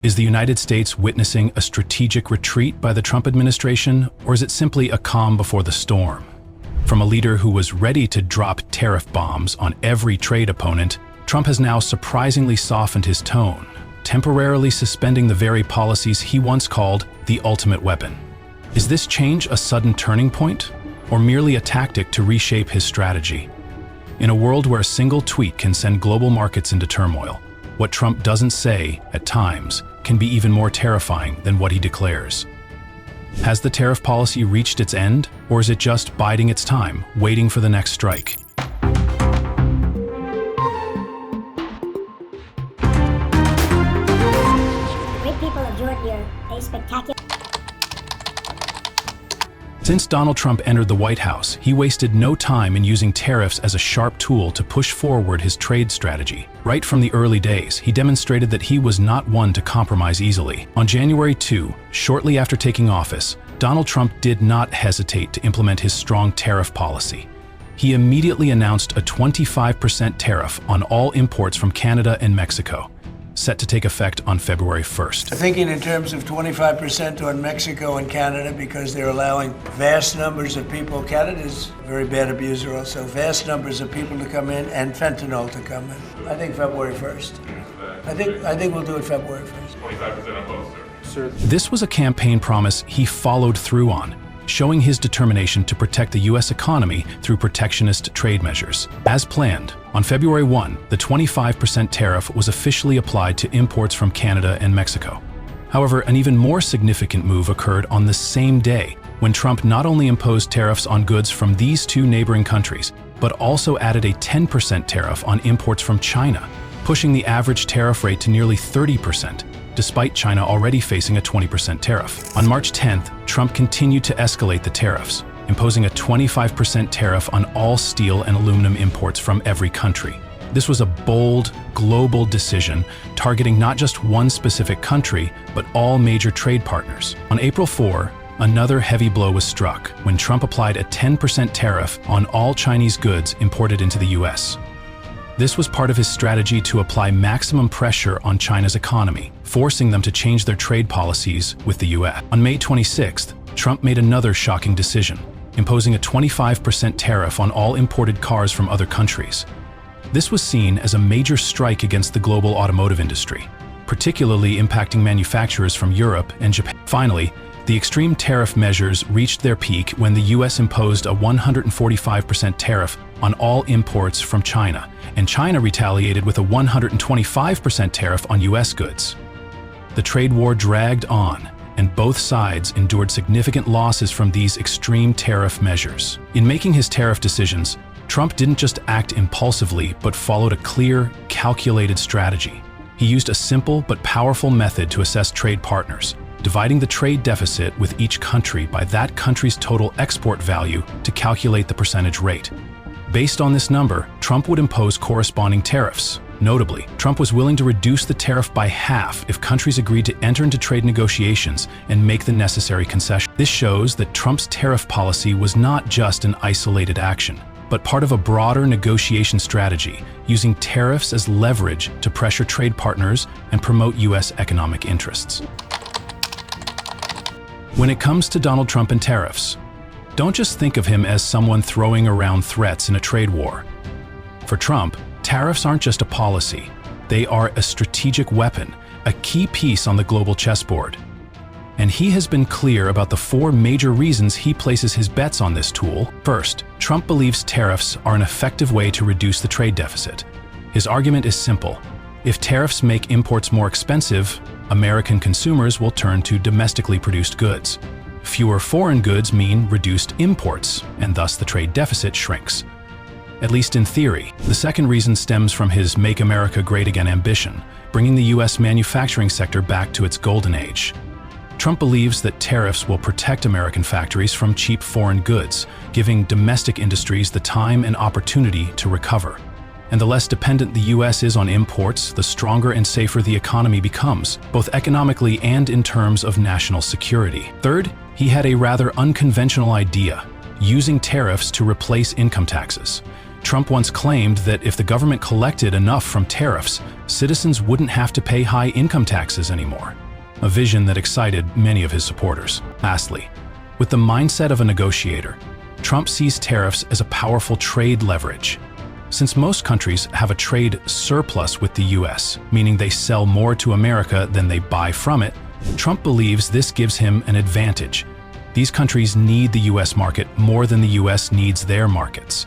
Is the United States witnessing a strategic retreat by the Trump administration, or is it simply a calm before the storm? From a leader who was ready to drop tariff bombs on every trade opponent, Trump has now surprisingly softened his tone, temporarily suspending the very policies he once called the ultimate weapon. Is this change a sudden turning point, or merely a tactic to reshape his strategy? In a world where a single tweet can send global markets into turmoil, what Trump doesn't say, at times, can be even more terrifying than what he declares. Has the tariff policy reached its end, or is it just biding its time, waiting for the next strike? Great people of Georgia, a spectacular... Since Donald Trump entered the White House, he wasted no time in using tariffs as a sharp tool to push forward his trade strategy. Right from the early days, he demonstrated that he was not one to compromise easily. On January 2, shortly after taking office, Donald Trump did not hesitate to implement his strong tariff policy. He immediately announced a 25% tariff on all imports from Canada and Mexico, set to take effect on February 1st. Thinking in terms of 25% on Mexico and Canada because they're allowing vast numbers of people, Canada's a very bad abuser also, vast numbers of people to come in and fentanyl to come in. I think February 1st. I think we'll do it February 1st. 25% on both, sir. This was a campaign promise he followed through on, showing his determination to protect the U.S. economy through protectionist trade measures. As planned, on February 1, the 25% tariff was officially applied to imports from Canada and Mexico. However, an even more significant move occurred on the same day, when Trump not only imposed tariffs on goods from these two neighboring countries, but also added a 10% tariff on imports from China, pushing the average tariff rate to nearly 30%. Despite China already facing a 20% tariff. On March 10th, Trump continued to escalate the tariffs, imposing a 25% tariff on all steel and aluminum imports from every country. This was a bold, global decision targeting not just one specific country, but all major trade partners. On April 4, another heavy blow was struck when Trump applied a 10% tariff on all Chinese goods imported into the U.S. This was part of his strategy to apply maximum pressure on China's economy, forcing them to change their trade policies with the U.S. On May 26th, Trump made another shocking decision, imposing a 25% tariff on all imported cars from other countries. This was seen as a major strike against the global automotive industry, particularly impacting manufacturers from Europe and Japan. Finally, the extreme tariff measures reached their peak when the U.S. imposed a 145% tariff on all imports from China, and China retaliated with a 125% tariff on U.S. goods. The trade war dragged on, and both sides endured significant losses from these extreme tariff measures. In making his tariff decisions, Trump didn't just act impulsively, but followed a clear, calculated strategy. He used a simple but powerful method to assess trade partners, dividing the trade deficit with each country by that country's total export value to calculate the percentage rate. Based on this number, Trump would impose corresponding tariffs. Notably, Trump was willing to reduce the tariff by half if countries agreed to enter into trade negotiations and make the necessary concessions. This shows that Trump's tariff policy was not just an isolated action, but part of a broader negotiation strategy, using tariffs as leverage to pressure trade partners and promote U.S. economic interests. When it comes to Donald Trump and tariffs, don't just think of him as someone throwing around threats in a trade war. For Trump, tariffs aren't just a policy. They are a strategic weapon, a key piece on the global chessboard. And he has been clear about the four major reasons he places his bets on this tool. First, Trump believes tariffs are an effective way to reduce the trade deficit. His argument is simple. If tariffs make imports more expensive, American consumers will turn to domestically produced goods. Fewer foreign goods mean reduced imports, and thus the trade deficit shrinks. At least in theory. The second reason stems from his Make America Great Again ambition, bringing the U.S. manufacturing sector back to its golden age. Trump believes that tariffs will protect American factories from cheap foreign goods, giving domestic industries the time and opportunity to recover. And the less dependent the U.S. is on imports, the stronger and safer the economy becomes, both economically and in terms of national security. Third, he had a rather unconventional idea, using tariffs to replace income taxes. Trump once claimed that if the government collected enough from tariffs, citizens wouldn't have to pay high income taxes anymore, a vision that excited many of his supporters. Lastly, with the mindset of a negotiator, Trump sees tariffs as a powerful trade leverage. Since most countries have a trade surplus with the US, meaning they sell more to America than they buy from it, Trump believes this gives him an advantage. These countries need the US market more than the US needs their markets.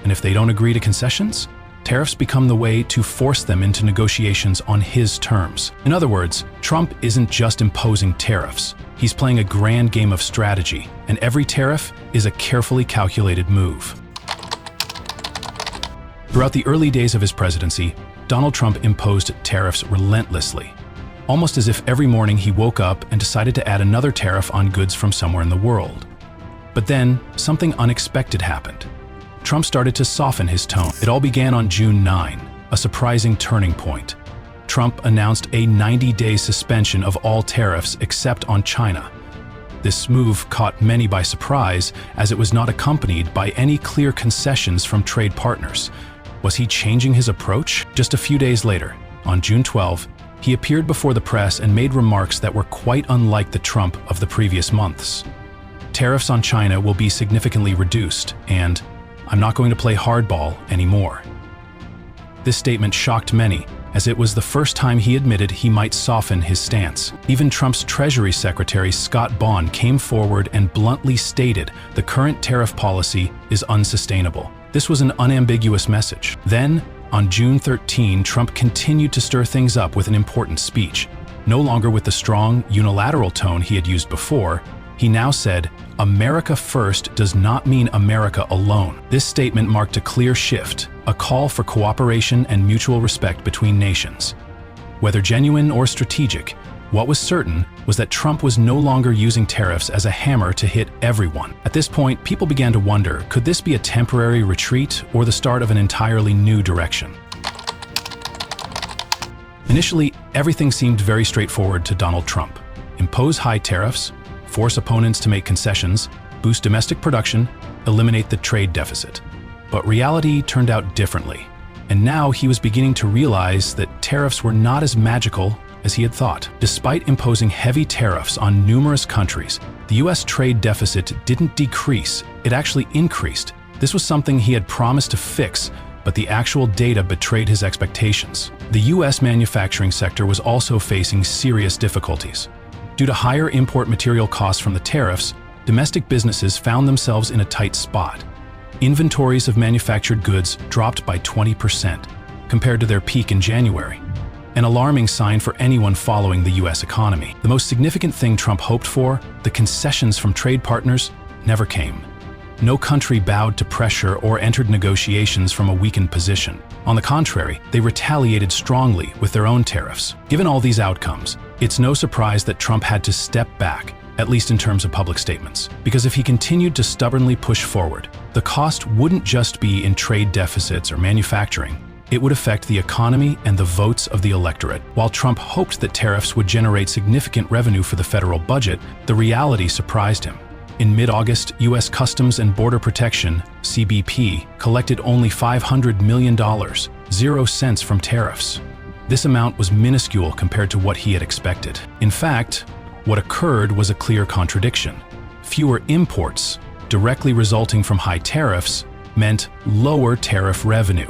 And if they don't agree to concessions, tariffs become the way to force them into negotiations on his terms. In other words, Trump isn't just imposing tariffs. He's playing a grand game of strategy, and every tariff is a carefully calculated move. Throughout the early days of his presidency, Donald Trump imposed tariffs relentlessly, almost as if every morning he woke up and decided to add another tariff on goods from somewhere in the world. But then, something unexpected happened. Trump started to soften his tone. It all began on June 9, a surprising turning point. Trump announced a 90-day suspension of all tariffs except on China. This move caught many by surprise, as it was not accompanied by any clear concessions from trade partners. Was he changing his approach? Just a few days later, on June 12, he appeared before the press and made remarks that were quite unlike the Trump of the previous months. Tariffs on China will be significantly reduced, and I'm not going to play hardball anymore. This statement shocked many, as it was the first time he admitted he might soften his stance. Even Trump's Treasury Secretary Scott Bond came forward and bluntly stated the current tariff policy is unsustainable. This was an unambiguous message. Then, on June 13, Trump continued to stir things up with an important speech. No longer with the strong, unilateral tone he had used before, he now said, "America first does not mean America alone." This statement marked a clear shift, a call for cooperation and mutual respect between nations. Whether genuine or strategic, what was certain was that Trump was no longer using tariffs as a hammer to hit everyone. At this point, people began to wonder, could this be a temporary retreat or the start of an entirely new direction? Initially, everything seemed very straightforward to Donald Trump. Impose high tariffs, force opponents to make concessions, boost domestic production, eliminate the trade deficit. But reality turned out differently, and now he was beginning to realize that tariffs were not as magical as he had thought. Despite imposing heavy tariffs on numerous countries, the US trade deficit didn't decrease, it actually increased. This was something he had promised to fix, but the actual data betrayed his expectations. The US manufacturing sector was also facing serious difficulties. Due to higher import material costs from the tariffs, domestic businesses found themselves in a tight spot. Inventories of manufactured goods dropped by 20% compared to their peak in January, an alarming sign for anyone following the US economy. The most significant thing Trump hoped for, the concessions from trade partners, never came. No country bowed to pressure or entered negotiations from a weakened position. On the contrary, they retaliated strongly with their own tariffs. Given all these outcomes, it's no surprise that Trump had to step back, at least in terms of public statements. Because if he continued to stubbornly push forward, the cost wouldn't just be in trade deficits or manufacturing. It would affect the economy and the votes of the electorate. While Trump hoped that tariffs would generate significant revenue for the federal budget, the reality surprised him. In mid-August, U.S. Customs and Border Protection, CBP, collected only $500 million, 0 cents from tariffs. This amount was minuscule compared to what he had expected. In fact, what occurred was a clear contradiction. Fewer imports, directly resulting from high tariffs, meant lower tariff revenue.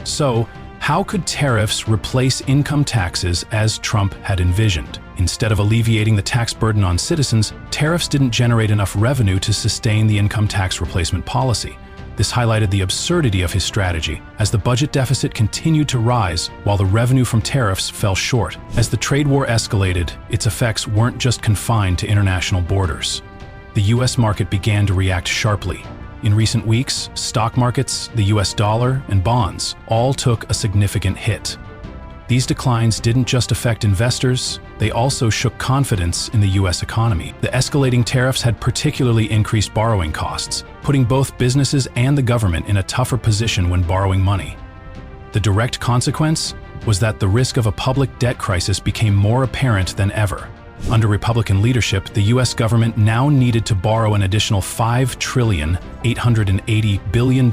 So, how could tariffs replace income taxes as Trump had envisioned? Instead of alleviating the tax burden on citizens, tariffs didn't generate enough revenue to sustain the income tax replacement policy. This highlighted the absurdity of his strategy, as the budget deficit continued to rise while the revenue from tariffs fell short. As the trade war escalated, its effects weren't just confined to international borders. The US market began to react sharply. In recent weeks, stock markets, the US dollar, and bonds all took a significant hit. These declines didn't just affect investors, they also shook confidence in the US economy. The escalating tariffs had particularly increased borrowing costs, putting both businesses and the government in a tougher position when borrowing money. The direct consequence was that the risk of a public debt crisis became more apparent than ever. Under Republican leadership, the U.S. government now needed to borrow an additional $5,880 billion,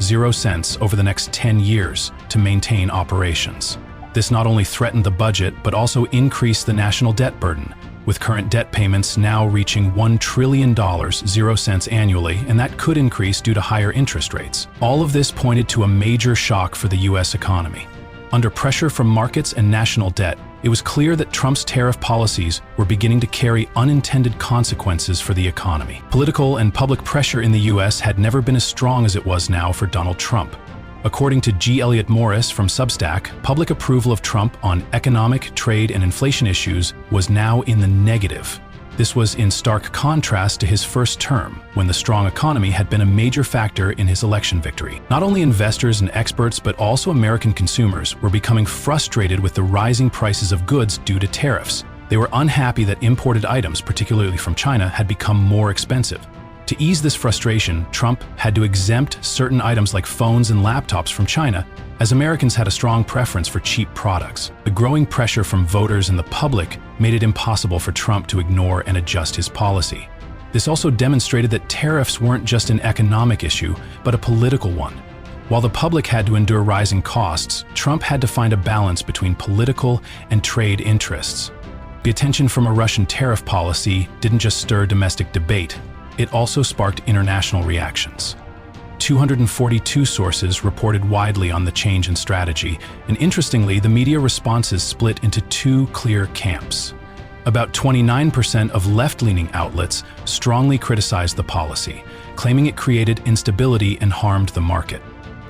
0 cents, over the next 10 years to maintain operations. This not only threatened the budget, but also increased the national debt burden, with current debt payments now reaching $1 trillion, 0 cents annually, and that could increase due to higher interest rates. All of this pointed to a major shock for the U.S. economy. Under pressure from markets and national debt, it was clear that Trump's tariff policies were beginning to carry unintended consequences for the economy. Political and public pressure in the U.S. had never been as strong as it was now for Donald Trump. According to G. Elliott Morris from Substack, public approval of Trump on economic, trade, and inflation issues was now in the negative. This was in stark contrast to his first term, when the strong economy had been a major factor in his election victory. Not only investors and experts, but also American consumers were becoming frustrated with the rising prices of goods due to tariffs. They were unhappy that imported items, particularly from China, had become more expensive. To ease this frustration, Trump had to exempt certain items like phones and laptops from China, as Americans had a strong preference for cheap products. The growing pressure from voters and the public made it impossible for Trump to ignore and adjust his policy. This also demonstrated that tariffs weren't just an economic issue, but a political one. While the public had to endure rising costs, Trump had to find a balance between political and trade interests. The attention from a Russian tariff policy didn't just stir domestic debate, it also sparked international reactions. 242 sources reported widely on the change in strategy, and interestingly, the media responses split into two clear camps. About 29% of left-leaning outlets strongly criticized the policy, claiming it created instability and harmed the market.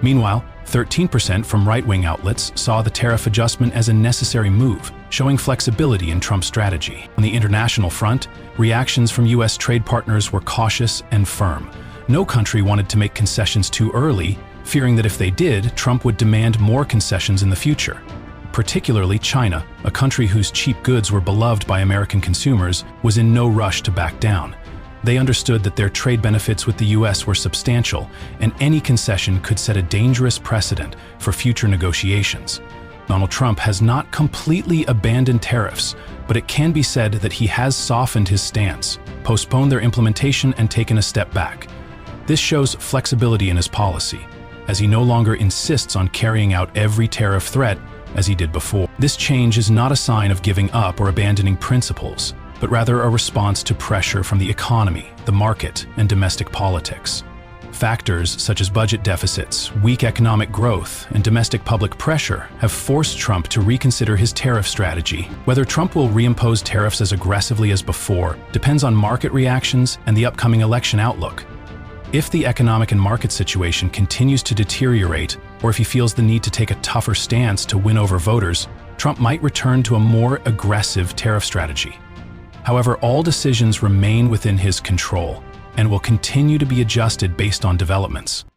Meanwhile, 13% from right-wing outlets saw the tariff adjustment as a necessary move, showing flexibility in Trump's strategy. On the international front, reactions from U.S. trade partners were cautious and firm. No country wanted to make concessions too early, fearing that if they did, Trump would demand more concessions in the future. Particularly China, a country whose cheap goods were beloved by American consumers, was in no rush to back down. They understood that their trade benefits with the U.S. were substantial, and any concession could set a dangerous precedent for future negotiations. Donald Trump has not completely abandoned tariffs, but it can be said that he has softened his stance, postponed their implementation, and taken a step back. This shows flexibility in his policy, as he no longer insists on carrying out every tariff threat as he did before. This change is not a sign of giving up or abandoning principles, but rather a response to pressure from the economy, the market, and domestic politics. Factors such as budget deficits, weak economic growth, and domestic public pressure have forced Trump to reconsider his tariff strategy. Whether Trump will reimpose tariffs as aggressively as before depends on market reactions and the upcoming election outlook. If the economic and market situation continues to deteriorate, or if he feels the need to take a tougher stance to win over voters, Trump might return to a more aggressive tariff strategy. However, all decisions remain within his control and will continue to be adjusted based on developments.